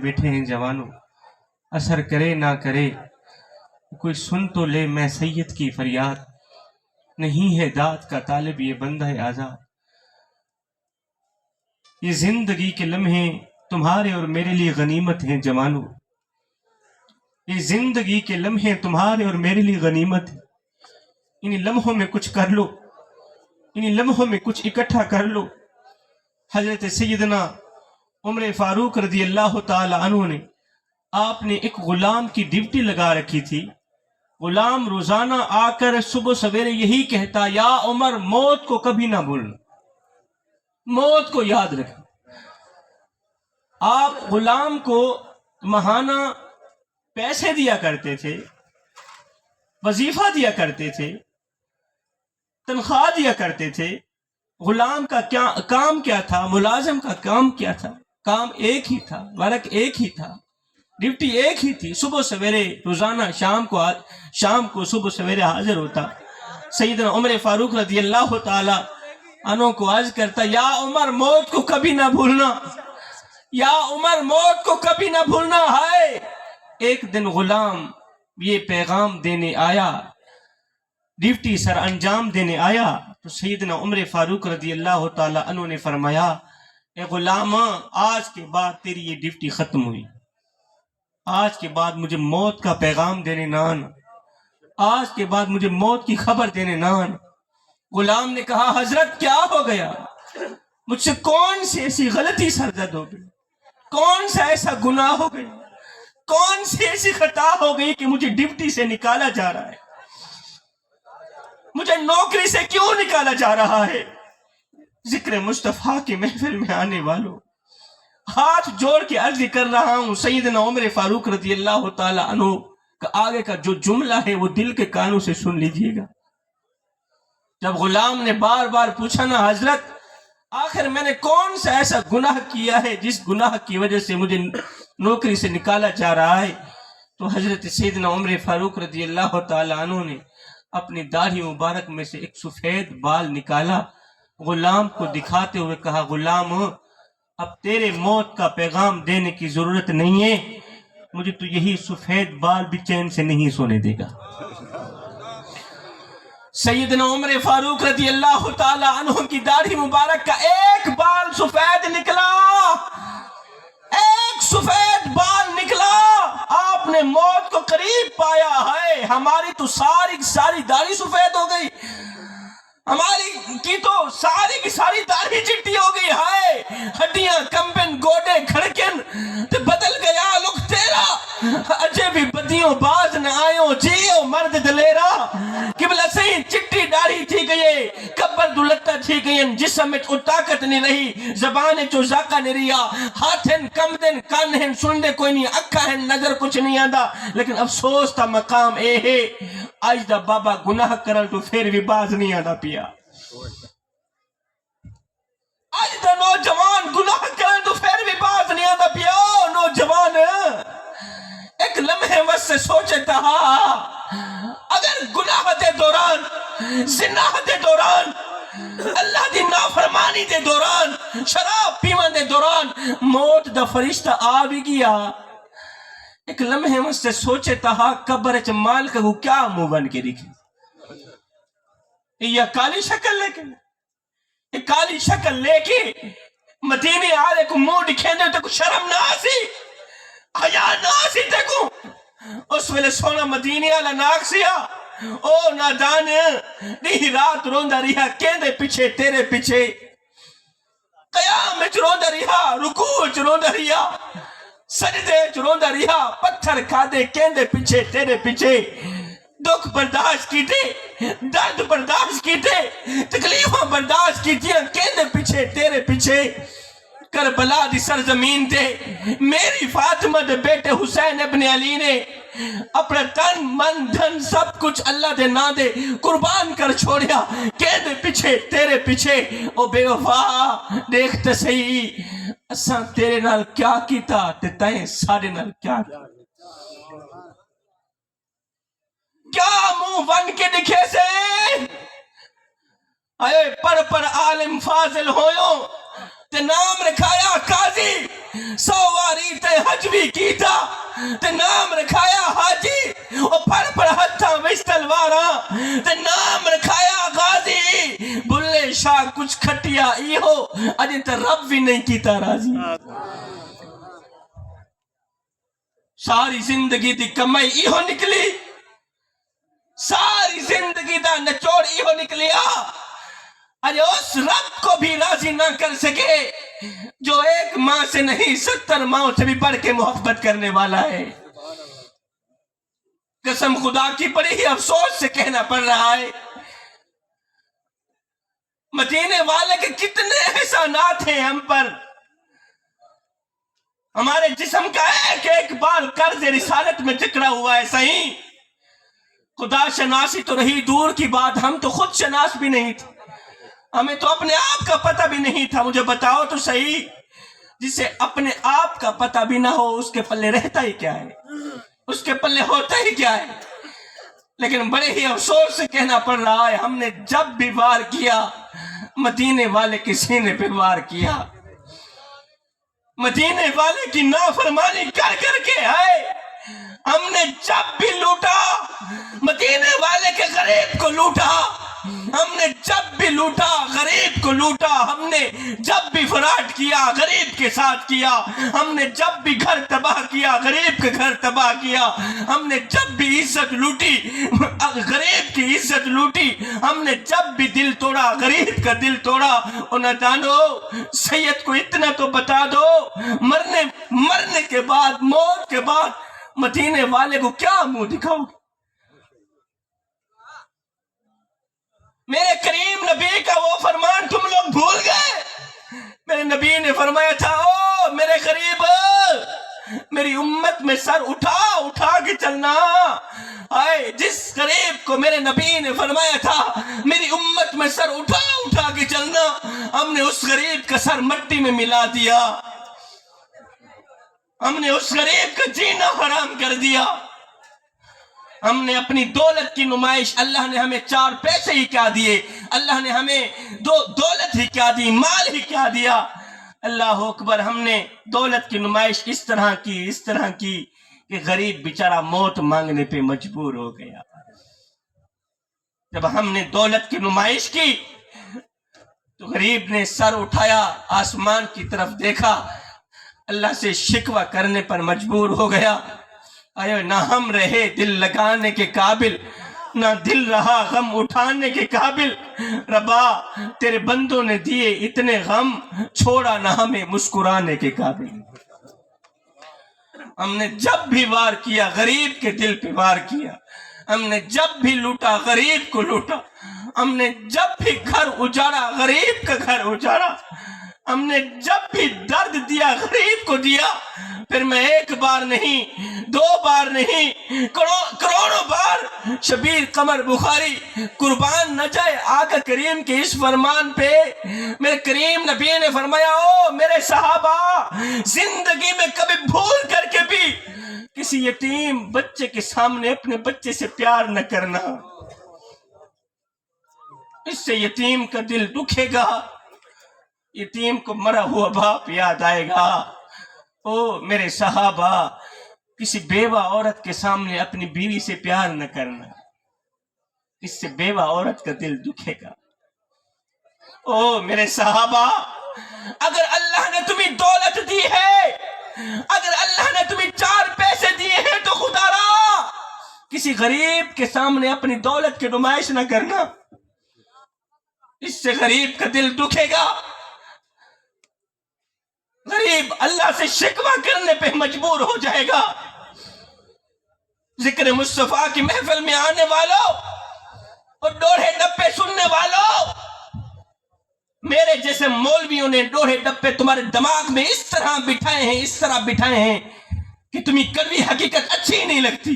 بیٹھے ہیں جوانوں، اثر کرے نہ کرے کوئی سن تو لے میں سید کی فریاد، نہیں ہے داد کا طالب یہ بندہ آزاد۔ یہ زندگی کے لمحے تمہارے اور میرے لیے غنیمت ہیں جوانوں، یہ زندگی کے لمحے تمہارے اور میرے لیے غنیمت ہے۔ انہی لمحوں میں کچھ کر لو، انہی لمحوں میں کچھ اکٹھا کر لو۔ حضرت سیدنا عمر فاروق رضی اللہ تعالی عنہ نے، آپ نے ایک غلام کی ڈیوٹی لگا رکھی تھی۔ غلام روزانہ آ کر صبح سویرے یہی کہتا، یا عمر موت کو کبھی نہ بھولنا، موت کو یاد رکھنا۔ آپ غلام کو ماہانہ پیسے دیا کرتے تھے، وظیفہ دیا کرتے تھے، تنخواہ دیا کرتے تھے۔ غلام کا کام کیا تھا؟ ملازم کا کام کیا تھا؟ کام ایک ہی تھا، ورک ایک ہی تھا، ڈیوٹی ایک ہی تھی۔ صبح سویرے روزانہ شام کو صبح سویرے حاضر ہوتا، سیدنا عمر فاروق رضی اللہ تعالی عنہ کو عرض کرتا، یا عمر موت کو کبھی نہ بھولنا، یا عمر موت کو کبھی نہ بھولنا ہے۔ ایک دن غلام یہ پیغام دینے آیا، ڈیوٹی سر انجام دینے آیا، تو سیدنا عمر فاروق رضی اللہ تعالی عنہ نے فرمایا، اے غلام آج کے بعد تیری یہ ڈیوٹی ختم ہوئی، آج کے بعد مجھے موت کا پیغام دینے نہ آنا، آج کے بعد مجھے موت کی خبر دینے نہ آنا۔ غلام نے کہا، حضرت کیا ہو گیا؟ مجھ سے کون سی ایسی غلطی سرزد ہو گئی؟ کون سا ایسا گناہ ہو گئی؟ کون سی ایسی خطا ہو گئی کہ مجھے ڈیوٹی سے نکالا جا رہا ہے؟ مجھے نوکری سے کیوں نکالا جا رہا ہے؟ ذکر مصطفیٰ کی محفل میں آنے والوں، ہاتھ جوڑ کے عرض کر رہا ہوں، سیدنا عمر فاروق رضی اللہ تعالی عنہ کا آگے کا جو جملہ ہے وہ دل کے کانوں سے سن لیجئے گا۔ جب غلام نے بار بار پوچھا نا، حضرت آخر میں نے کون سا ایسا گناہ کیا ہے جس گناہ کی وجہ سے مجھے نوکری سے نکالا جا رہا ہے، تو حضرت سیدنا عمر فاروق رضی اللہ تعالی عنہ نے اپنی داڑھی مبارک میں سے ایک سفید بال نکالا، غلام کو دکھاتے ہوئے کہا، غلام اب تیرے موت کا پیغام دینے کی ضرورت نہیں ہے، مجھے تو یہی سفید بال بھی چین سے نہیں سونے دے گا۔ سیدنا عمر فاروق رضی اللہ تعالی عنہ کی داڑھی مبارک کا ایک بال سفید نکلا، ایک سفید بال نکلا، آپ نے موت کو قریب پایا ہے۔ ہماری تو ساری کی ساری داڑھی سفید ہو گئی، ہماری کی تو ساری کی ساری داڑھی چٹی ہو گئی ہے، ہڈیاں کمبن گوڑے کھڑکن تے بدل گیا لوگ تیرا، اجے بھی بدیوں باز نہ آئیوں جیو مرد دلیرا، قبلہ سے چٹی داڑھی تھی گئے، کبر دلتا تھی گئیں، جسم میں او طاقت نہیں رہی، زبان چو ذاقہ نہیں رہا، ہاتھن کمدن کانہن سندے کوئی نہیں، اکھاہن نظر کچھ نہیں آدھا، لیکن افسوس تھا مقام اے ہے، آج دا بابا گناہ کرل تو پھر بھی باز نہیں آدھا پیا۔ آج دا نوجوان گناہ کرل تو پھر بھی باز نہیں آدھا پیا۔ نوجوان ایک لمحے وقت سے سوچتا اگر گناہ دے دوران، زنا دے دوران، اللہ دی نافرمانی دے دوران، شراب پیمان دے دوران موت دا فرشتہ آ بھی گیا، ایک لمحے وقت سے سوچتا قبر چ مالک کو کیا منہ بن کے دکھے، یہ کالی شکل لے کے، یہ کالی شکل لے کے مدینے آلے کو منہ دکھیں دے تو شرم نہ آسی، حیا نہ آسی تے کو۔ اس ویلے سونا مدینے آلہ ناک سیا، او نادان نہیں رات روندہ رہا، کیندے پیچھے تیرے پیچھے، قیام اچ روندہ رہا، رکوع اچ روندہ رہا، سجدے اچ روندہ رہا، پتھر کھادے کیندے پیچھے تیرے پیچھے، دکھ برداشت کیتے، درد برداشت کیتے، تکلیفاں برداشت کیتیاں، کیندے پیچھے تیرے پیچھے۔ کربلا دی سرزمین تے میری فاطمہ دے بیٹے حسین ابن علی نے اپنا تن من دھن سب کچھ اللہ دے نا دے قربان کر چھوڑیا، کیندے پیچھے تیرے پیچھے۔ او بے وفا دیکھتے صحیح اساں تیرے نال کیا کیتا تے تائیں ساڑے نال کیا کیتا، کیا منہ بن کے دکھے سے؟ اے پر عالم فاضل ہویوں، تے نام رکھایا قاضی، 100 واری تے حج بھی کیتا تے نام رکھایا حاجی، او پڑ ہتھاں وچ تلواراں تے نام رکھایا غازی، بلے شاہ کچھ کھٹیا ایہو اجے تے رب بھی نہیں کیتا راضی۔ ساری زندگی دی کمائی ایہو نکلی، ساری زندگی دا نچوڑ ایہو نکلیا، اجے اس رب کو بھی راضی نہ کر سکے جو ایک ماں سے نہیں 70 ماں سے بھی بڑھ کے محبت کرنے والا ہے۔ قسم خدا کی بڑی ہی افسوس سے کہنا پڑ رہا ہے، مدینے والے کے کتنے احسانات ہیں ہم پر، ہمارے جسم کا ایک ایک بال قرض رسالت میں جکڑا ہوا ہے۔ صحیح خدا شناسی تو رہی دور کی بات، ہم تو خود شناس بھی نہیں تھے، ہمیں تو اپنے آپ کا پتہ بھی نہیں تھا۔ مجھے بتاؤ تو صحیح، جسے اپنے آپ کا پتہ بھی نہ ہو اس کے پلے رہتا ہی کیا ہے، اس کے پلے ہوتا ہی کیا ہے۔ لیکن بڑے ہی افسوس سے کہنا پڑ رہا ہے، ہم نے جب بھی وار کیا مدینے والے کے سینے پہ وار کیا، مدینے والے کی نافرمانی کر کر کے ہے۔ ہم نے جب بھی لوٹا مدینے والے کے غریب کو لوٹا، ہم نے جب بھی لوٹا غریب کو لوٹا، ہم نے جب بھی فراڈ کیا غریب کے ساتھ کیا، ہم نے جب بھی گھر تباہ کیا غریب کے گھر تباہ کیا، ہم نے جب بھی عزت لوٹی غریب کی عزت لوٹی، ہم نے جب بھی دل توڑا غریب کا دل توڑا۔ انہیں جانو سید کو اتنا تو بتا دو، مرنے کے بعد موت کے بعد مدینے والے کو کیا منہ دکھاؤ؟ میرے کریم نبی کا وہ فرمان تم لوگ بھول گئے؟ میرے نبی نے فرمایا تھا، او میرے غریب میری امت میں سر اٹھا کے چلنا۔ آئے جس غریب کو میرے نبی نے فرمایا تھا میری امت میں سر اٹھا کے چلنا، ہم نے اس غریب کا سر مٹی میں ملا دیا، ہم نے اس غریب کا جینا حرام کر دیا۔ ہم نے اپنی دولت کی نمائش، اللہ نے ہمیں 4 پیسے ہی کیا دیے، اللہ نے ہمیں دولت ہی کیا دی، مال ہی کیا دیا۔ اللہ اکبر، ہم نے دولت کی نمائش اس طرح کی کہ غریب بیچارہ موت مانگنے پہ مجبور ہو گیا۔ جب ہم نے دولت کی نمائش کی تو غریب نے سر اٹھایا، آسمان کی طرف دیکھا، اللہ سے شکوہ کرنے پر مجبور ہو گیا۔ نہ ہم رہے دل لگانے کے قابل، نہ دل رہا غم اٹھانے کے قابل، ربا تیرے بندوں نے دیے اتنے غم، چھوڑا نہ ہمیں مسکرانے کے قابل۔ ہم نے جب بھی وار کیا غریب کے دل پہ وار کیا، ہم نے جب بھی لوٹا غریب کو لوٹا، ہم نے جب بھی گھر اجاڑا غریب کا گھر اجاڑا، ہم نے جب بھی درد دیا غریب کو دیا۔ پھر میں 1 بار نہیں 2 بار نہیں کروڑوں بار شبیر قمر بخاری قربان نہ جائے آقا کریم کے اس فرمان پہ۔ میرے کریم نبی نے فرمایا، او میرے صحابہ، زندگی میں کبھی بھول کر کے بھی کسی یتیم بچے کے سامنے اپنے بچے سے پیار نہ کرنا، اس سے یتیم کا دل دکھے گا، یتیم کو مرا ہوا باپ یاد آئے گا۔ او میرے صحابہ، کسی بیوہ عورت کے سامنے اپنی بیوی سے پیار نہ کرنا، اس سے بیوہ عورت کا دل دکھے گا۔ او میرے صحابہ، اگر اللہ نے تمہیں دولت دی ہے، اگر اللہ نے تمہیں 4 پیسے دیے ہیں تو خدا را کسی غریب کے سامنے اپنی دولت کی نمائش نہ کرنا، اس سے غریب کا دل دکھے گا، غریب اللہ سے شکوہ کرنے پہ مجبور ہو جائے گا۔ ذکر مصطفیٰ کی محفل میں آنے والوں اور ڈوڑے ڈپے سننے والوں، میرے جیسے مولویوں نے ڈوڑے ڈپے تمہارے دماغ میں اس طرح بٹھائے ہیں کہ تمہیں کڑوی حقیقت اچھی نہیں لگتی۔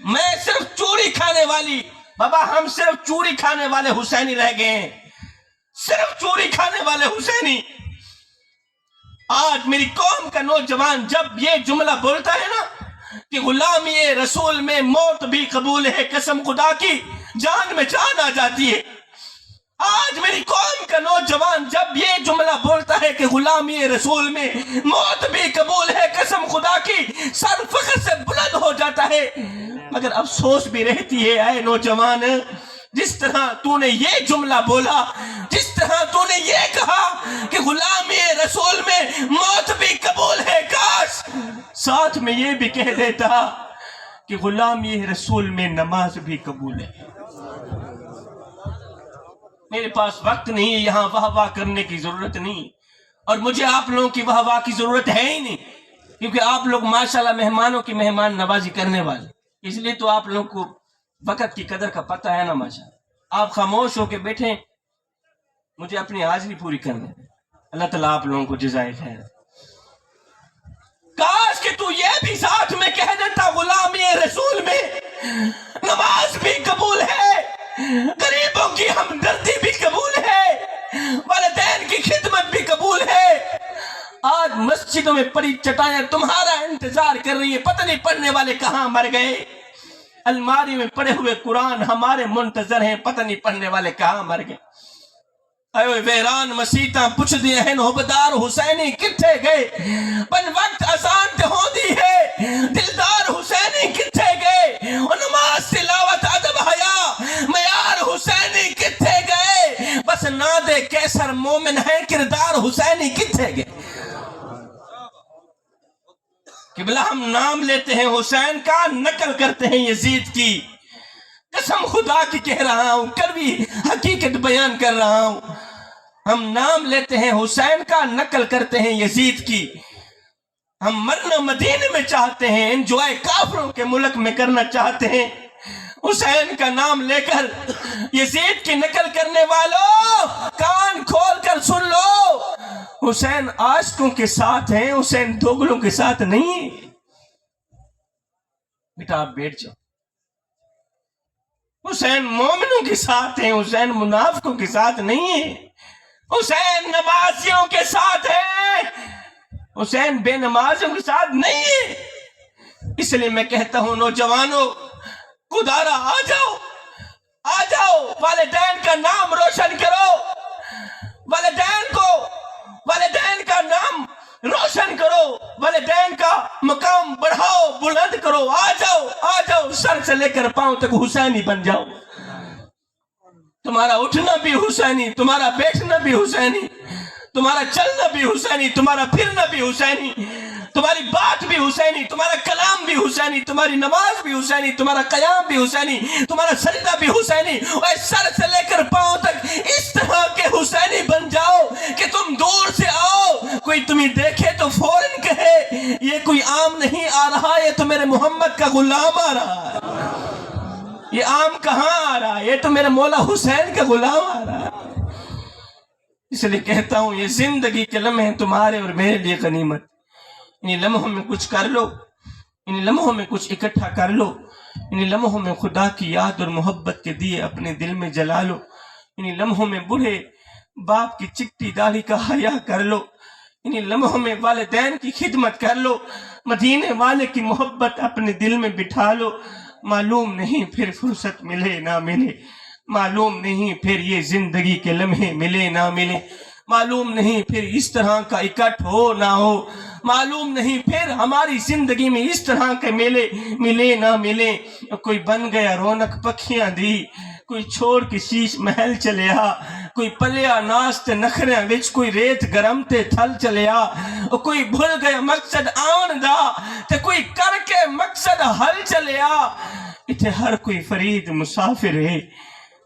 میں صرف چوری کھانے والی، بابا ہم صرف چوری کھانے والے حسینی رہ گئے ہیں، صرف چوری کھانے والے حسینی۔ آج میری قوم کا نوجوان جب یہ جملہ بولتا ہے نا کہ غلامی رسول میں موت بھی قبول ہے، قسم خدا کی جان میں جان آ جاتی ہے۔ آج میری قوم کا نوجوان جب یہ جملہ بولتا ہے کہ غلامی رسول میں موت بھی قبول ہے، قسم خدا کی سر فخر سے بلند ہو جاتا ہے، مگر افسوس بھی رہتی ہے اے نوجوان، جس طرح تو نے یہ جملہ بولا، جس طرح تو نے یہ کہا کہ غلامی رسول میں موت بھی قبول ہے، کاش ساتھ میں یہ بھی کہہ دیتا کہ غلامی رسول میں نماز بھی قبول ہے۔ میرے پاس وقت نہیں ہے، یہاں واہ واہ کرنے کی ضرورت نہیں، اور مجھے آپ لوگوں کی واہ واہ کی ضرورت ہے ہی نہیں، کیونکہ آپ لوگ ماشاءاللہ مہمانوں کی مہمان نوازی کرنے والے، اس لیے تو آپ لوگ کو وقت کی قدر کا پتہ ہے نا ماشاءاللہ۔ آپ خاموش ہو کے بیٹھیں، مجھے اپنی حاضری پوری کرنے دیں۔ اللہ تعالیٰ آپ لوگوں کو جزائے خیر۔ کاش کہ تو یہ بھی ساتھ میں کہہ دیتا غلامی رسول میں نماز بھی قبول ہے، غریبوں کی ہمدردی بھی قبول ہے، والدین کی خدمت بھی قبول ہے۔ آج مسجدوں میں پڑی چٹائیاں تمہارا انتظار کر رہی ہے، پتہ نہیں پڑھنے والے کہاں مر گئے۔ الماری میں پڑے ہوئے قرآن ہمارے منتظر ہیں، پتہ نہیں پڑھنے والے کہاں مر گئے۔ اے ویران مسیتاں پچھ دیا ہیں، حبدار حسینی کتھے گئے، پن وقت آسان تے ہوندی ہے، دلدار حسینی کتھے گئے، نماز تلاوت ادب حیا معیار حسینی کتھے گئے، بس ناد کیسر مومن ہے، کردار حسینی کتھے گئے۔ قبلہ ہم نام لیتے ہیں حسین کا، نقل کرتے ہیں یزید کی، قسم خدا کی کہہ رہا ہوں، کڑوی حقیقت بیان کر رہا ہوں، ہم نام لیتے ہیں حسین کا، نقل کرتے ہیں یزید کی۔ ہم مرنا مدینے میں چاہتے ہیں، انجوائے کافروں کے ملک میں کرنا چاہتے ہیں، حسین کا نام لے کر یزید کی نقل کرنے والوں کان کھول کر سن لو، حسین عاشقوں کے ساتھ ہیں، حسین دوگلوں کے ساتھ نہیں۔ بیٹا آپ بیٹھ جاؤ، حسین مومنوں کے ساتھ ہیں، حسین منافقوں کے ساتھ نہیں ہے، حسین نمازیوں کے ساتھ ہے، حسین بے نمازیوں کے ساتھ نہیں ہے۔ اس لیے میں کہتا ہوں نوجوانوں، خدارا آ جاؤ، آ جاؤ، والدین کا نام روشن کرو، والدین کا نام روشن کرو، والدین کا مقام بڑھاؤ، بلند کرو، آ جاؤ، سر سے لے کر پاؤں تک حسینی بن جاؤ۔ تمہارا اٹھنا بھی حسینی، تمہارا بیٹھنا بھی حسینی، تمہارا چلنا بھی حسینی، تمہارا پھرنا بھی حسینی، تمہاری بات بھی حسینی، تمہارا کلام بھی حسینی، تمہاری نماز بھی حسینی، تمہارا قیام بھی حسینی، تمہارا سجدہ بھی حسینی، اور سر سے لے کر پاؤں تک اس طرح کے حسینی بن جاؤ کہ تم دور سے آؤ، کوئی تمہیں دیکھے تو فوراً کہے یہ کوئی عام نہیں آ رہا، یہ تو میرے محمد کا غلام آ رہا ہے، یہ عام کہاں آ رہا ہے، یہ تو میرے مولا حسین کا غلام آ رہا ہے۔ اس لیے کہتا ہوں یہ زندگی کے لمحے تمہارے اور میرے لیے غنیمت، انہی لمحوں میں کچھ کر لو، انہی لمحوں میں کچھ اکٹھا کر لو، انہی لمحوں میں خدا کی یاد اور محبت کے دیے اپنے دل میں جلا لو، انہی لمحوں میں بوڑھے باپ کی چٹی داڑھی کا حیا کر لو، انہی لمحوں میں والدین کی خدمت کر لو، مدینے والے کی محبت اپنے دل میں بٹھا لو۔ معلوم نہیں پھر فرصت ملے نہ ملے، معلوم نہیں پھر یہ زندگی کے لمحے ملے نہ ملے، معلوم نہیں پھر اس طرح کا اکٹھ ہو نہ ہو، معلوم نہیں پھر ہماری زندگی میں اس طرح کے ملے نہ ملے۔ کوئی بن گیا رونق پکھیاں دی، کوئی چھوڑ کے شیش محل چلیا، کوئی پلیا ناستے نخریاں وچ، کوئی ریت گرم تے تھل چلیا، کوئی بھول گیا مقصد آن دا تے کوئی کر کے مقصد حل چلیا۔ اتھے ہر کوئی فرید مسافر ہے،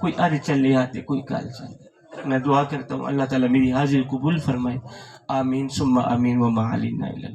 کوئی اج چلیا تے کوئی کل چلیا۔ میں دعا کرتا ہوں اللہ تعالیٰ میری حاضر قبول فرمائے، آمین ثم آمین وما علینا الا